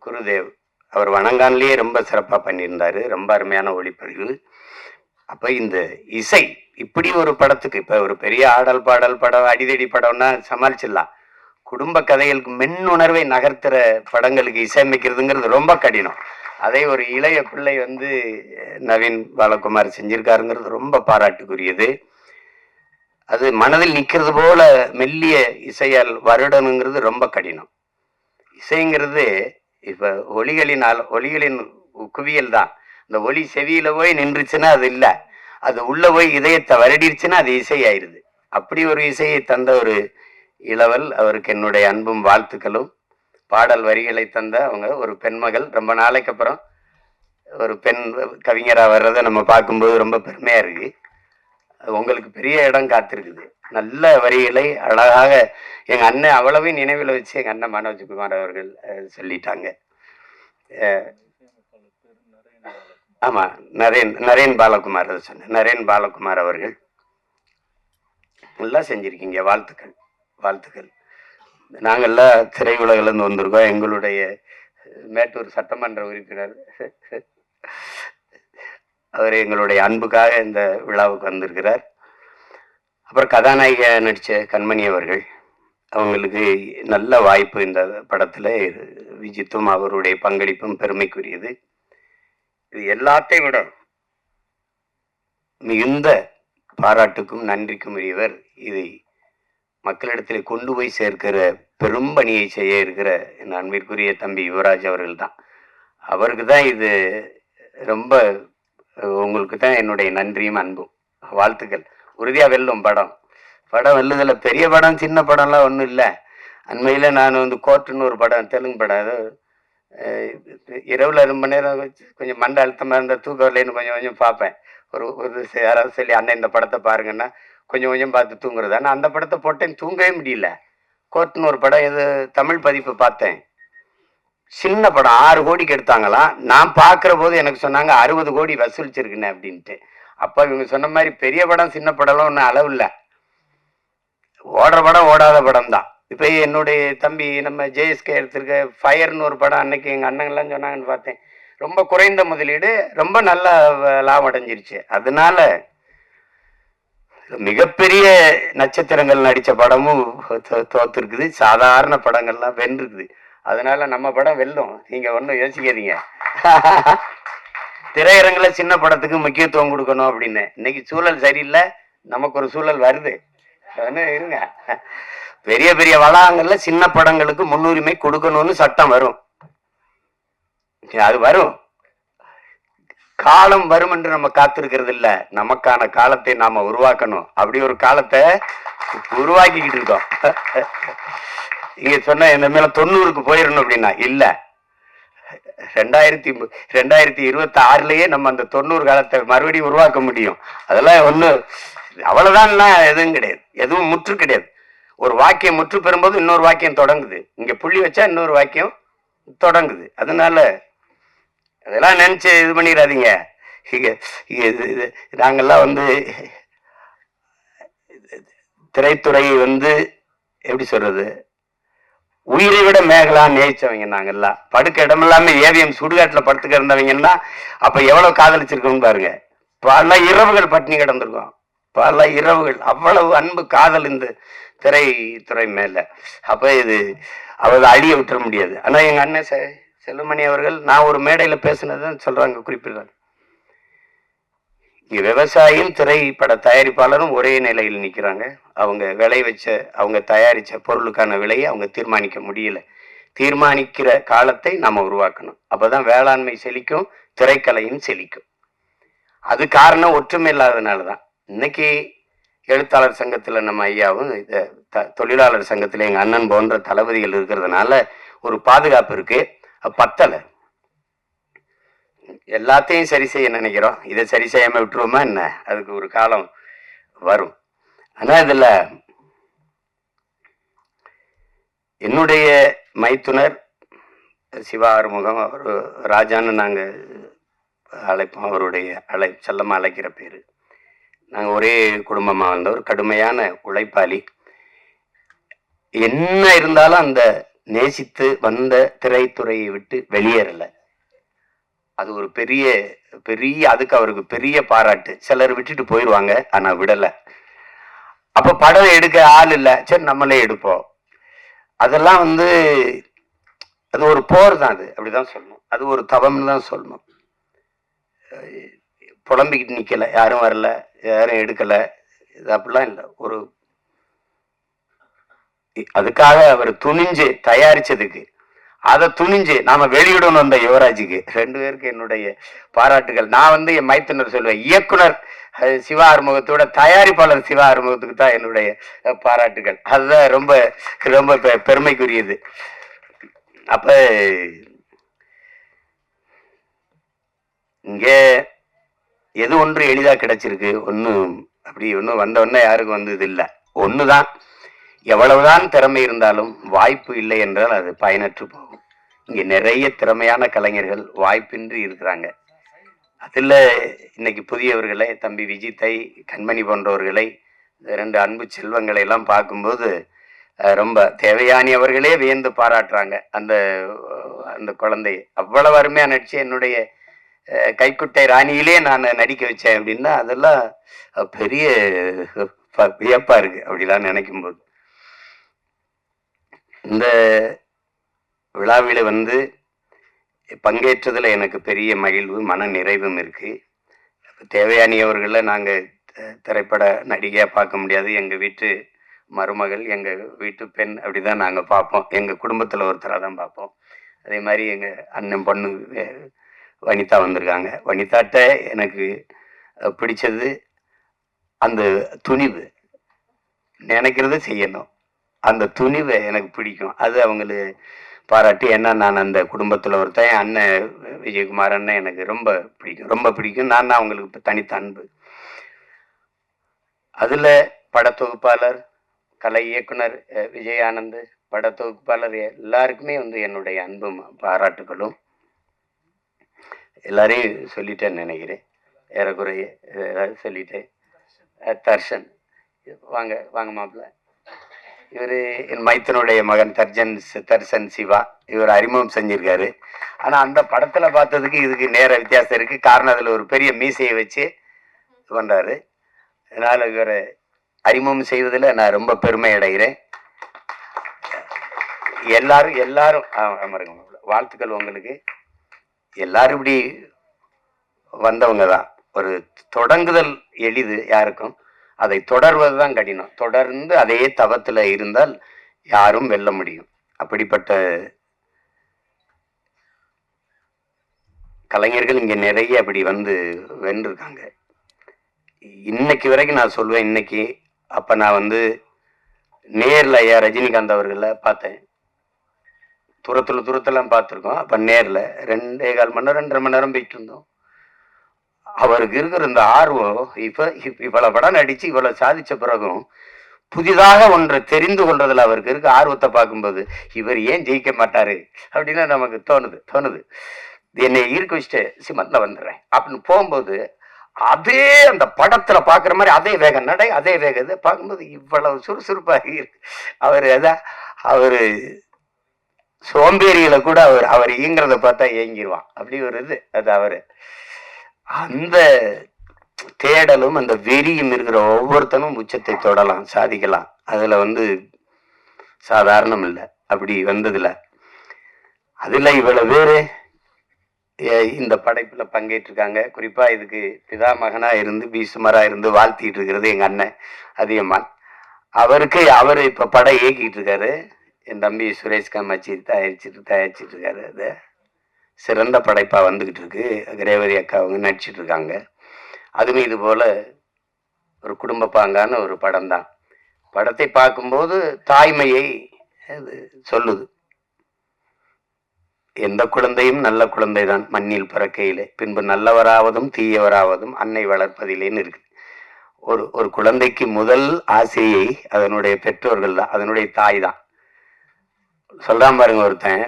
குருதேவ் அவர் வணங்கான்லேயே ரொம்ப சிறப்பாக பண்ணியிருந்தாரு. ரொம்ப அருமையான ஒளிப்பதிவு. அப்போ இந்த இசை இப்படி ஒரு படத்துக்கு இப்போ ஒரு பெரிய ஆடல் பாடல் படம் அடிதடி படம்னா சமாளிச்சிடலாம். குடும்ப கதைகளுக்கு மென்னுணர்வை நகர்த்துற படங்களுக்கு இசையமைக்கிறதுங்கிறது ரொம்ப கடினம். அதை ஒரு இளைய பிள்ளை நவீன் பாலகுமார் செஞ்சிருக்காருங்கிறது ரொம்ப பாராட்டுக்குரியது. அது மனதில் நிற்கிறது போல மெல்லிய இசையால் வருடனுங்கிறது ரொம்ப கடினம். இசைங்கிறது இப்போ ஒலிகளின் குவியல் தான். இந்த ஒலி செவியில போய் நின்றுச்சுன்னா அது இல்லை, அது உள்ள போய் இதயத்தை வருடிருச்சுன்னா அது இசை ஆயிடுது. அப்படி ஒரு இசையை தந்த ஒரு இளவல், அவருக்கு என்னுடைய அன்பும் வாழ்த்துக்களும். பாடல் வரிகளை தந்த அவங்க ஒரு பெண்மகள், ரொம்ப நாளைக்கு அப்புறம் ஒரு பெண் கவிஞராக வர்றதை நம்ம பார்க்கும்போது ரொம்ப பெருமையாக இருக்கு. உங்களுக்கு பெரிய இடம் காத்திருக்குது. நல்ல வரிகளை அழகாக எங்கள் அண்ணன் அவ்வளவையும் நினைவில் வச்சு எங்கள் அண்ணன் மனோஜ்குமார் அவர்கள் சொல்லிட்டாங்க. ஆமாம், நரேன் பாலகுமார் சொன்னேன். நரேன் பாலகுமார் அவர்கள் நல்லா செஞ்சுருக்கீங்க. வாழ்த்துக்கள் வாழ்த்துக்கள். நாங்கள்லாம் திரையுலகிலேருந்து வந்திருக்கோம். எங்களுடைய மேட்டூர் சட்டமன்ற உறுப்பினர் அவர் எங்களுடைய அன்புக்காக இந்த விழாவுக்கு வந்திருக்கிறார். அப்புறம் கதாநாயக நடித்த கண்மணி அவர்கள், அவங்களுக்கு நல்ல வாய்ப்பு இந்த படத்தில். விஜித்தும் அவருடைய பங்களிப்பும் பெருமைக்குரியது. இது எல்லாத்தையும் விட மிகுந்த பாராட்டுக்கும் நன்றிக்கும் உரியவர். இதை மக்களிடத்தில் கொண்டு போய் சேர்க்கிற பெரும் பணியை செய்ய இருக்கிற என் அன்பிற்குரிய தம்பி யுவராஜ் அவர்கள் தான். அவருக்கு தான் இது ரொம்ப, உங்களுக்கு தான் என்னுடைய நன்றியும் அன்பும் வாழ்த்துக்கள். உறுதியாக வெல்லும் படம் வெல்லுதில் பெரிய படம் சின்ன படம்லாம் ஒன்றும் இல்லை. அண்மையில் நான் கோர்ட்டுன்னு ஒரு படம், தெலுங்கு படம், அது இரவில் ரொம்ப நேரம் கொஞ்சம் மண்டை அழுத்தமாக இருந்தால் தூக்கம் வரலைன்னு கொஞ்சம் பார்ப்பேன். ஒரு யாராவது சொல்லி அண்ணன் இந்த படத்தை பாருங்கன்னா கொஞ்சம் பார்த்து தூங்குறது. ஆனால் அந்த படத்தை போட்டேன், தூங்கவே முடியல. கோர்ட்டுன்னு ஒரு படம், இது தமிழ் பதிப்பு பார்த்தேன். சின்ன படம் 6 கோடிக்கு எடுத்தாங்களாம். நான் பார்க்குற போது எனக்கு சொன்னாங்க 60 கோடி வசூலிச்சிருக்குண்ணே அப்படின்ட்டு. அப்போ இவங்க சொன்ன மாதிரி பெரிய படம் சின்ன படம்லாம் ஒன்றும் அளவு இல்லை. ஓடுற படம் ஓடாத படம் தான். இப்போ என்னுடைய தம்பி நம்ம ஜேஎஸ்கே எடுத்திருக்க ஃபயர்னு ஒரு படம், அன்னைக்கு எங்கள் அண்ணங்கள்லாம் சொன்னாங்கன்னு பார்த்தேன். ரொம்ப குறைந்த முதலீடு, ரொம்ப நல்ல லாபம் அடைஞ்சிருச்சு. அதனால மிகப்பெரிய நட்சத்திரங்கள் நடித்த படமும் தோத்துருக்குது. சாதாரண படங்கள்லாம் வென்றிருக்குது. அதனால நம்ம படம் வெல்லும், நீங்க ஒன்றும் யோசிக்காதீங்க. திரையரங்கில் சின்ன படத்துக்கு முக்கியத்துவம் கொடுக்கணும் அப்படின்னு. இன்னைக்கு சூழல் சரியில்லை, நமக்கு ஒரு சூழல் வருது. இருங்க, பெரிய பெரிய வளாகங்கள்ல சின்ன படங்களுக்கு முன்னுரிமை கொடுக்கணும்னு சட்டம் வரும். அது வரும், காலம் வரும் என்று நம்ம காத்திருக்கிறது இல்லை. நமக்கான காலத்தை நாம உருவாக்கணும். அப்படி ஒரு காலத்தை உருவாக்கிக்கிட்டு இருக்கோம். இங்க சொன்ன இந்த மேல 90க்கு போயிடணும் அப்படின்னா இல்ல, 2026லயே நம்ம அந்த 90 காலத்தை மறுபடியும் உருவாக்க முடியும். அதெல்லாம் ஒண்ணு அவ்வளவுதான், எதுவும் கிடையாது, எதுவும் முற்று கிடையாது. ஒரு வாக்கியம் முற்று பெறும்போது இன்னொரு வாக்கியம் தொடங்குது. இங்க புள்ளி வச்சா இன்னொரு வாக்கியம் தொடங்குது. அதனால அதெல்லாம் நினைச்சு இது பண்ணிடாதீங்க. நாங்கெல்லாம் திரைத்துறை எப்படி சொல்றது, உயிரை விட மேகலா நேசிச்சவங்க நாங்கெல்லாம். படுக்க இடம் இல்லாம ஏவிஎம் சுடுகாட்டுல படுத்துக்க இருந்தவங்கன்னா அப்ப எவ்வளவு காதலிச்சிருக்கோம்னு பாருங்க. பல இரவுகள் பட்டினி கிடந்திருக்கோம், பல இரவுகள். அவ்வளவு அன்பு காதல் இந்த திரைத்துறை மேல. அப்ப இது அவரை அழிய விட்டுற முடியாது. ஆனா எங்க அண்ணன் செல்வமணி அவர்கள், நான் ஒரு மேடையில பேசுனதுன்னு சொல்றாங்க, குறிப்பிடுறாங்க, இங்க விவசாயியும் திரைப்பட தயாரிப்பாளரும் ஒரே நிலையில் நிற்கிறாங்க. அவங்க அவங்க தயாரிச்ச பொருளுக்கான விலையை அவங்க தீர்மானிக்க முடியல. தீர்மானிக்கிற காலத்தை நாம உருவாக்கணும். அப்பதான் வேளாண்மை செழிக்கும், திரைக்கலையும் செழிக்கும். அது காரணம் ஒற்றுமை இல்லாததுனாலதான். இன்னைக்கு எழுத்தாளர் சங்கத்துல நம்ம ஐயாவும், தொழிலாளர் சங்கத்துல எங்க அண்ணன் போன்ற தளபதிகள் இருக்கிறதுனால ஒரு பாதுகாப்பு இருக்கு. பத்தலை, எல்லாத்தையும் சரி செய்ய நினைக்கிறோம். இதை சரி செய்யாம விட்டுருவோமா என்ன? அதுக்கு ஒரு காலம் வரும். ஆனா இதுல என்னுடைய மைத்துனர் சிவா ஆறுமுகம், அவர் ராஜான்னு நாங்கள் அழைப்போம். அவருடைய செல்லமாக அழைக்கிற பேர். நாங்கள் ஒரே குடும்பமாக வந்தவர், கடுமையான உழைப்பாளி. என்ன இருந்தாலும் அந்த நேசித்து வந்த திரைத்துறையை விட்டு வெளியேறல. அது ஒரு பெரிய பெரிய அதுக்கு அவருக்கு பெரிய பாராட்டு. சிலர் விட்டுட்டு போயிடுவாங்க, ஆனா விடல. அப்ப படம் எடுக்க ஆள் இல்லை, சரி நம்மளே எடுப்போம். அதெல்லாம் அது ஒரு போர் தான். அது அப்படிதான் சொல்லணும். அது ஒரு தவம்னு தான் சொல்லணும். புலம்பிக்கிட்டு நிக்கல, யாரும் வரல, யாரும் எடுக்கல, இது அப்படிலாம் இல்லை. அதுக்காக அவர் துணிஞ்சு தயாரிச்சதுக்கு, அதை துணிஞ்சு நாம வெளியிடணும். அந்த யுவராஜுக்கு 2 பேருக்கு என்னுடைய பாராட்டுகள். நான் என் மைத்துனர் சொல்லுவேன், இயக்குனர் சிவா ஆறுமுகத்தோட தயாரிப்பாளர் சிவா ஆறுமுகத்துக்கு தான் என்னுடைய பாராட்டுகள். அதுதான் ரொம்ப ரொம்ப பெருமைக்குரியது. அப்ப இங்க எது ஒன்று எளிதா கிடைச்சிருக்கு, ஒன்னும் வந்தவொடனே யாருக்கும் வந்தது இல்லை. ஒண்ணுதான், எவ்வளவுதான் திறமை இருந்தாலும் வாய்ப்பு இல்லை என்றால் அது பயனற்று போகும். இங்க நிறைய திறமையான கலைஞர்கள் வாய்ப்பின்றி இருக்கிறாங்க. அதுல இன்னைக்கு புதியவர்களை, தம்பி விஜித்தை, கண்மணி போன்றவர்களை, 2 அன்பு செல்வங்களை எல்லாம் பார்க்கும்போது ரொம்ப தேவயானி அவர்களே வியந்து பாராட்டுறாங்க. அந்த அந்த குழந்தை அவ்வளவு அருமையா நடிச்சு என்னுடைய கைக்குட்டை ராணியிலே நான் நடிக்க வச்சேன் அப்படின்னா அதெல்லாம் பெரிய வியப்பா இருக்கு. அப்படிலாம் நினைக்கும் போது இந்த விழாவில பங்கேற்றதுல எனக்கு பெரிய மகிழ்வு, மன நிறைவும் இருக்கு. தேவயானி அவர்களை நாங்க திரைப்பட நடிகையா பார்க்க முடியாது. எங்க வீட்டு மருமகள், எங்க வீட்டு பெண், அப்படிதான் நாங்க பார்ப்போம். எங்க குடும்பத்துல ஒருத்தராக தான் பார்ப்போம். அதே மாதிரி எங்க அண்ணன் பொண்ணு வனிதா வந்திருக்காங்க. வனிதாட்ட எனக்கு பிடிச்சது அந்த துணிவு, நினைக்கிறத செய்யணும். அந்த துணிவை எனக்கு பிடிக்கும். அது அவங்களுக்கு பாராட்டி. ஏன்னா நான் அந்த குடும்பத்தில் ஒருத்தன், அண்ணன் விஜயகுமார் அண்ணன் எனக்கு ரொம்ப பிடிக்கும். நான் அவங்களுக்கு தனித்த அன்பு. அதுல படத்தொகுப்பாளர், கலை இயக்குனர் விஜயானந்த், படத்தொகுப்பாளர் எல்லாருக்குமே என்னுடைய அன்பும் பாராட்டுகளும். எல்லாரையும் சொல்லிட்டேன்னு நினைக்கிறேன், ஏறக்குறைய சொல்லிட்டேன். தர்ஷன், வாங்க வாங்க மாப்பிள்ள. இவர் என் மைத்தனுடைய மகன் தர்ஷன் சிவா. இவர் அறிமுகம் செஞ்சிருக்காரு. ஆனா அந்த படத்துல பார்த்ததுக்கு இதுக்கு நேர வித்தியாசம் இருக்கு. காரணம் அதுல ஒரு பெரிய மீசையை வச்சு பண்றாரு. அதனால இவரை அறிமுகம் செய்வதில் நான் ரொம்ப பெருமை அடைகிறேன். எல்லாரும் வாழ்த்துக்கள் உங்களுக்கு. எல்லாரும் இப்படி வந்தவங்க தான். ஒரு தொடங்குதல் எளிது யாருக்கும், அதை தொடர்வதுதான் கடினம். தொடர்ந்து அதே தவத்துல இருந்தால் யாரும் வெல்ல முடியும். அப்படிப்பட்ட கலைஞர்கள் இங்க நிறைய அப்படி வென்றிருக்காங்க. இன்னைக்கு வரைக்கும் நான் சொல்லுவேன், இன்னைக்கு அப்ப நான் நேர்ல ஐயா ரஜினிகாந்த் அவர்களை பார்த்தேன். தூரத்தெல்லாம் பார்த்துருக்கோம். அப்ப நேர்ல 2.25 மணி நேரம் 2.5 மணி நேரம் போயிட்டு இருந்தோம். அவருக்கு இருக்கிற இந்த ஆர்வம், இவ்வளவு படம் நடிச்சு இவ்வளவு சாதிச்ச பிறகும் புதிதாக ஒன்றை தெரிந்து கொள்றதுல அவருக்கு இருக்க ஆர்வத்தை பார்க்கும்போது, இவர் ஏன் ஜெயிக்க மாட்டாரு அப்படின்னு நமக்கு தோணுது. என்னை ஈர்க்க வச்சுட்டு சிமத்ல வந்துடுறேன் அப்படின்னு போகும்போது, அதே அந்த படத்துல பாக்குற மாதிரி அதே வேக நடை, அதே வேக இது பார்க்கும்போது இவ்வளவு சுறுசுறுப்பாக இருக்கு. அவரு சோம்பேறிகளை கூட அவர் இயங்குறத பார்த்தா ஏங்கிடுவான். அப்படி ஒரு இது. அது அவரு அந்த தேடலும் அந்த வெறியும் இருக்கிற ஒவ்வொருத்தனும் உச்சத்தை தொடலாம், சாதிக்கலாம். அதுல சாதாரணம் இல்லை. அப்படி வந்ததுல அதுல இவ்வளவு பேரு இந்த படைப்புல பங்கேற்றிருக்காங்க. குறிப்பா இதுக்கு பிதாமகனா இருந்து பீசுமரா இருந்து வாழ்த்திட்டு இருக்கிறது எங்க அண்ணன் அதியமான். அவரு இப்ப படம் இயக்கிட்டு இருக்காரு. என் தம்பி சுரேஷ் காமாட்சி தயாரிச்சிட்டு இருக்காரு. அது சிறந்த படைப்பா வந்துகிட்டு இருக்கு. ரேவதி அக்கா அவங்க நடிச்சிட்டு இருக்காங்க. அதுவும் இது போல ஒரு குடும்ப பாங்கான ஒரு படம் தான். படத்தை பார்க்கும்போது தாய்மையை அது சொல்லுது. எந்த குழந்தையும் நல்ல குழந்தைதான் மண்ணில் பிறக்கையிலே, பின்பு நல்லவராவதும் தீயவராவதும் அன்னை வளர்ப்பதிலேன்னு இருக்கு. ஒரு குழந்தைக்கு முதல் ஆசையை அதனுடைய பெற்றோர்கள் தான், அதனுடைய தாய் தான். சொல்றான் பாருங்க ஒருத்தன்,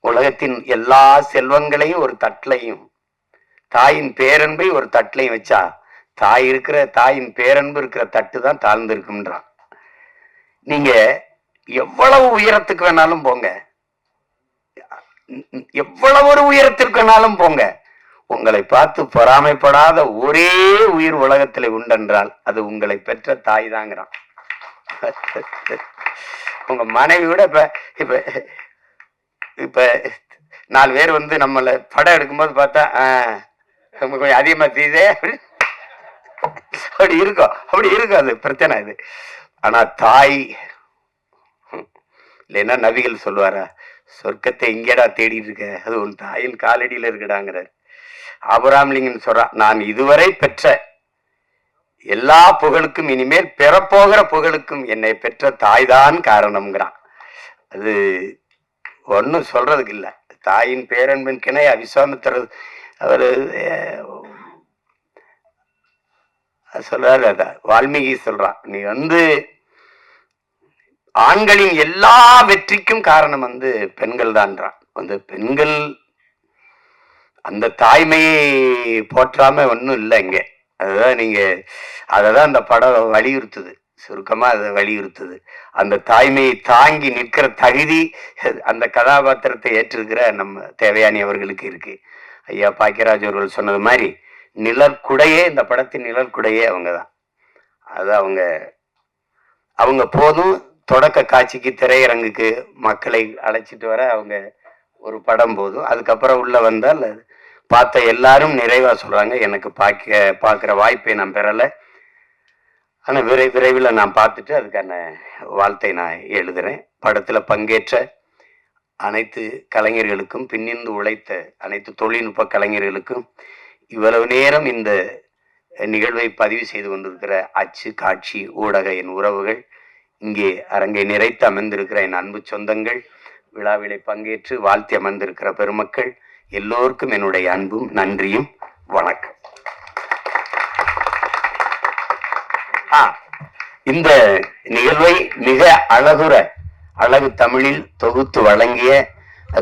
உலகத்தின் எல்லா செல்வங்களையும் ஒரு தட்டிலையும் தாயின் பேரன்பை ஒரு தட்டிலையும் வச்சா தாயின் பேரன்பு இருக்கிற தட்டு தான் தாழ்ந்து இருக்கும்ன்றான். நீங்க எவ்வளவு உயரத்துக்கு வேணாலும் போங்க, எவ்வளவு ஒரு உயரத்திற்கு வேணாலும் போங்க, உங்களை பார்த்து பொறாமைப்படாத ஒரே உயிர் உலகத்தில் உண்டென்றால் அது உங்களை பெற்ற தாய் தாங்கிறான். உங்க மனைவி விட இப்ப இப்ப இப்ப 4 பேர் வந்து நம்மள படம் எடுக்கும்போது பார்த்தா கொஞ்சம் அதிகமா தீதே அப்படி இருக்கும் அது பிரச்சனை இது. ஆனா தாய் இல்லைன்னா நபிகள் சொல்லுவாரா, சொர்க்கத்தை இங்கேடா தேடிட்டு இருக்க, அது உன் தாயின் காலடியில இருக்குடாங்கிறார். ஆபிரகாம் சொல்றான், நான் இதுவரை பெற்ற எல்லா புகழுக்கும் இனிமேல் பெறப்போகிற புகழுக்கும் என்னை பெற்ற தாய்தான் காரணம்ங்கிறான். அது ஒன்னும் சொல்றதுக்கு இல்லை. தாயின் பேரன்பின் கிணை விஸ்வாமித்திரர் அவரு சொல்றாரு, அத வால்மீகி சொல்றான், நீ வந்து ஆண்களின் எல்லா வெற்றிக்கும் காரணம் வந்து பெண்கள் தான்றான். வந்து பெண்கள் அந்த தாய்மையை போற்றாம ஒன்றும் இல்லை இங்க. அதுதான் நீங்க அததான் அந்த படம் வலியுறுத்துது, சுருக்கமா அதை வலியுறுத்துது. அந்த தாய்மையை தாங்கி நிற்கிற தகுதி அந்த கதாபாத்திரத்தை ஏற்றிருக்கிற நம்ம தேவயானி அவர்களுக்கு இருக்கு. ஐயா பாக்கியராஜ் அவர்கள் சொன்னது மாதிரி நிழற்குடையே, இந்த படத்தின் நிழற்குடையே அவங்க தான். அது அவங்க போதும் தொடக்க காட்சிக்கு திரையரங்குக்கு மக்களை அழைச்சிட்டு வர அவங்க ஒரு படம் போதும். அதுக்கப்புறம் உள்ள வந்தால் பார்த்த எல்லாரும் நிறைவா சொல்றாங்க, எனக்கு பார்க்குற வாய்ப்பை நான் பெறலை, ஆனால் விரைவில் நான் பார்த்துட்டு அதுக்கான வாழ்த்தை நான் எழுதுறேன். படத்தில் பங்கேற்ற அனைத்து கலைஞர்களுக்கும், பின்னிருந்து உழைத்த அனைத்து தொழில்நுட்ப கலைஞர்களுக்கும், இவ்வளவு நேரம் இந்த நிகழ்வை பதிவு செய்து கொண்டிருக்கிற அச்சு, காட்சி, ஊடக என் உறவுகள், இங்கே அரங்கை நிறைத்து அமர்ந்திருக்கிற என் அன்பு சொந்தங்கள், விழாவிலை பங்கேற்று வாழ்த்தி அமர்ந்திருக்கிற பெருமக்கள் எல்லோருக்கும் என்னுடைய அன்பும் நன்றியும் வணக்கம். இந்த நிகழ்வை மிக அழகு தமிழில் தொகுத்து வழங்கிய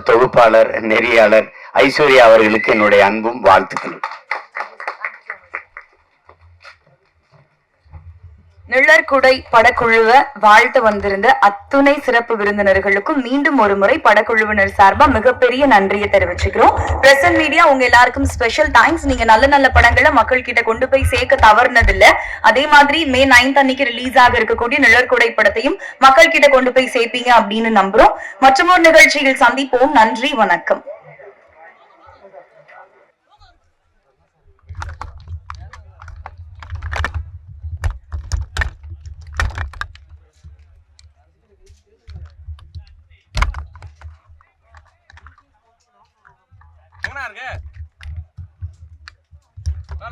தொகுப்பாளர், நெறியாளர் ஐஸ்வர்யா அவர்களுக்கு என்னுடைய அன்பும் வாழ்த்துக்களும். நிழற்குடை படக்குழுவை வாழ்த்து வந்திருந்த அத்துணை சிறப்பு விருந்தினர்களுக்கும் மீண்டும் ஒரு முறை படக்குழுவினர் சார்பா மிகப்பெரிய நன்றியை தெரிவிச்சுக்கிறோம். பிரசன்ட் மீடியா உங்க எல்லாருக்கும் ஸ்பெஷல் தேங்க்ஸ். நீங்க நல்ல படங்களை மக்கள் கிட்ட கொண்டு போய் சேர்க்க தவறுனது இல்ல. அதே மாதிரி May 9 அன்னைக்கு ரிலீஸ் ஆக இருக்கக்கூடிய நிழற்குடை படத்தையும் மக்கள் கிட்ட கொண்டு போய் சேர்ப்பீங்க அப்படின்னு நம்புறோம். மற்றொரு நிகழ்ச்சியில் சந்திப்போம். நன்றி, வணக்கம்.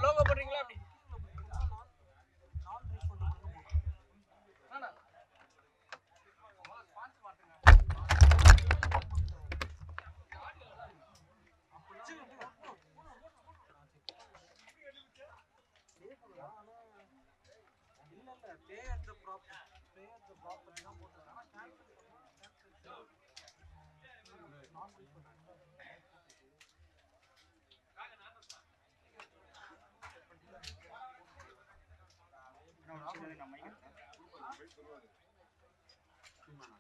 லோகோ போடுறீங்களா? அப்படி நம்ம